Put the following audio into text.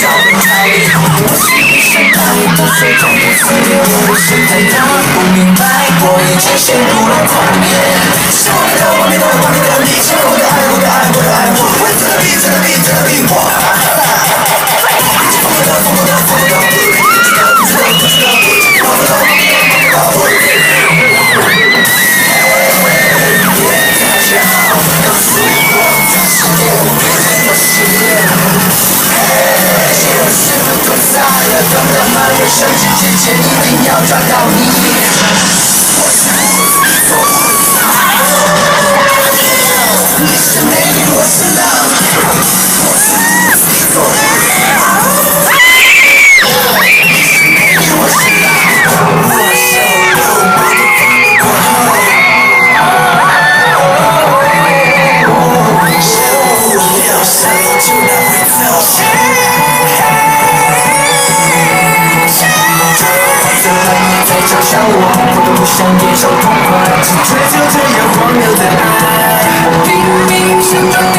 到人海里。我是一生把你的水中的所有我是太大，不明白我已经陷入了狂野。是我的，我的，我的，你是我的爱，我的爱，我的爱，我这个病，这个病，这个病，我。等到满月升起之前，一定要抓到你。我是你是美女，我是狼。我是你是美女，我是狼。我手动我的风过后。有什么就拿回走。在嘲笑我都不想接受痛快，只追求这样荒谬的爱。拼命想让你